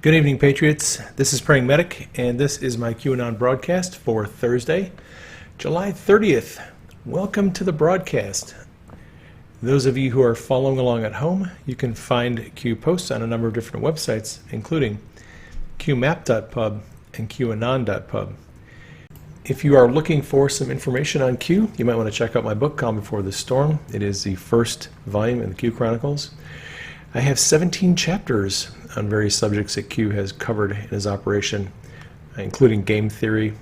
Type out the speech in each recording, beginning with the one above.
Good evening, Patriots. This is Praying Medic, and this is my QAnon broadcast for Thursday, July 30th. Welcome to the broadcast. Those of you who are following along at home, you can find Q posts on a number of different websites, including qmap.pub and qanon.pub. If you are looking for some information on Q, you might want to check out my book, Calm Before the Storm. It is the first volume in the Q Chronicles. I have 17 chapters on various subjects that Q has covered in his operation, including game theory.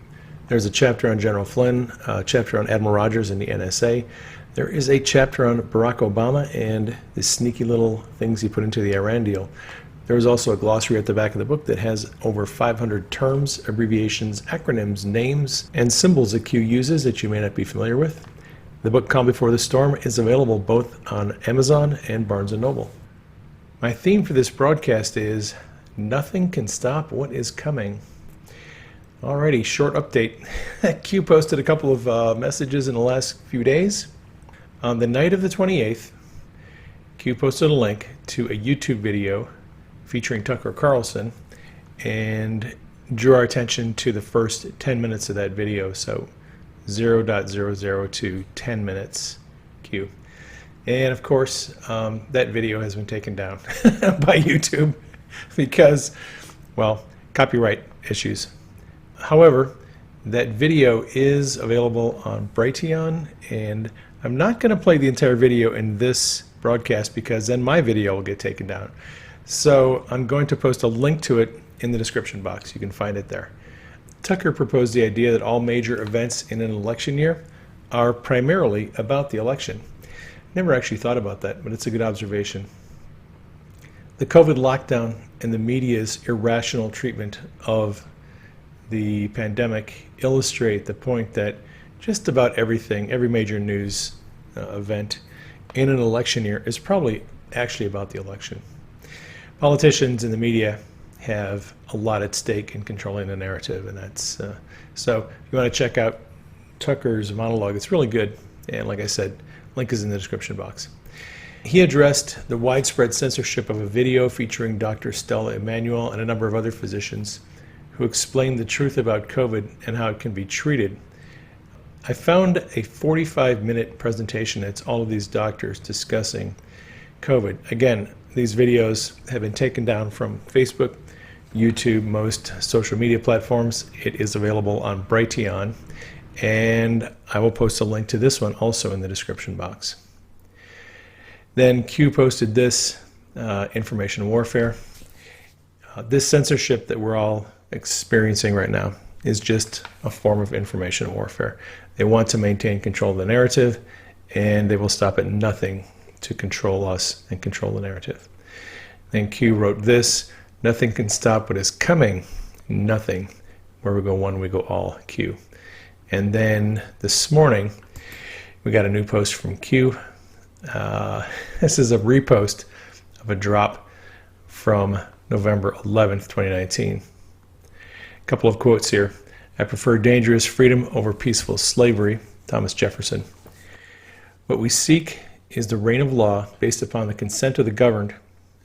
There's a chapter on General Flynn, a chapter on Admiral Rogers and the NSA. There is a chapter on Barack Obama and the sneaky little things he put into the Iran deal. There is also a glossary at the back of the book that has over 500 terms, abbreviations, acronyms, names, and symbols that Q uses that you may not be familiar with. The book Calm Before the Storm is available both on Amazon and Barnes & Noble. My theme for this broadcast is Nothing Can Stop What Is Coming. Alrighty, short update. Q posted a couple of messages in the last few days. On the night of the 28th, Q posted a link to a YouTube video featuring Tucker Carlson and drew our attention to the first 10 minutes of that video. So 0.00 to 10 minutes Q. And of course, that video has been taken down by YouTube because, well, copyright issues. However, that video is available on Brighteon, and I'm not going to play the entire video in this broadcast because then my video will get taken down. So I'm going to post a link to it in the description box. You can find it there. Tucker proposed the idea that all major events in an election year are primarily about the election. Never actually thought about that, but it's a good observation. The COVID lockdown and the media's irrational treatment of the pandemic illustrate the point that just about everything, every major news event in an election year is probably actually about the election. Politicians and the media have a lot at stake in controlling the narrative, and that's so if you want to check out Tucker's monologue, it's really good, and like I said, link is in the description box. He addressed the widespread censorship of a video featuring Dr. Stella Immanuel and a number of other physicians who explained the truth about COVID and how it can be treated. I found a 45-minute presentation that's all of these doctors discussing COVID. Again, these videos have been taken down from Facebook, YouTube, most social media platforms. It is available on Brighteon. And I will post a link to this one also in the description box. Then Q posted this, information warfare. This censorship that we're all experiencing right now is just a form of information warfare. They want to maintain control of the narrative, and they will stop at nothing to control us and control the narrative. Then Q wrote this, nothing can stop what is coming, nothing. Where we go one, we go all, Q. And then this morning, we got a new post from Q. This is a repost of a drop from November 11th, 2019. A couple of quotes here. I prefer dangerous freedom over peaceful slavery, Thomas Jefferson. What we seek is the reign of law based upon the consent of the governed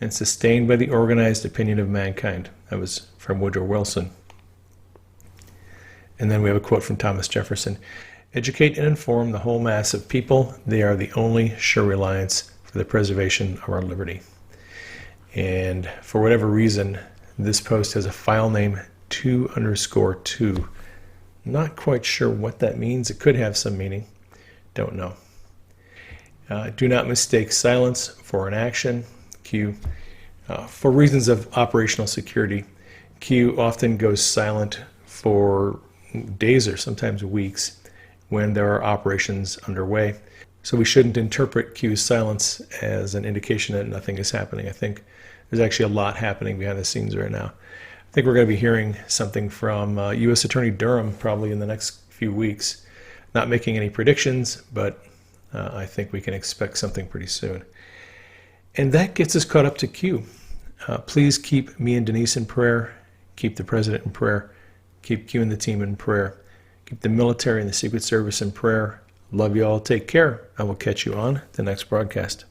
and sustained by the organized opinion of mankind. That was from Woodrow Wilson. And then we have a quote from Thomas Jefferson. Educate and inform the whole mass of people. They are the only sure reliance for the preservation of our liberty. And for whatever reason, this post has a file name 2_2. Not quite sure what that means. It could have some meaning. Don't know. Do not mistake silence for an action. Q. For reasons of operational security, Q often goes silent for days or sometimes weeks when there are operations underway. So we shouldn't interpret Q's silence as an indication that nothing is happening. I think there's actually a lot happening behind the scenes right now. I think we're going to be hearing something from U.S. Attorney Durham probably in the next few weeks. Not making any predictions, but I think we can expect something pretty soon. And that gets us caught up to Q. Please keep me and Denise in prayer. Keep the president in prayer. Keep Q and the team in prayer. Keep the military and the Secret Service in prayer. Love you all. Take care. I will catch you on the next broadcast.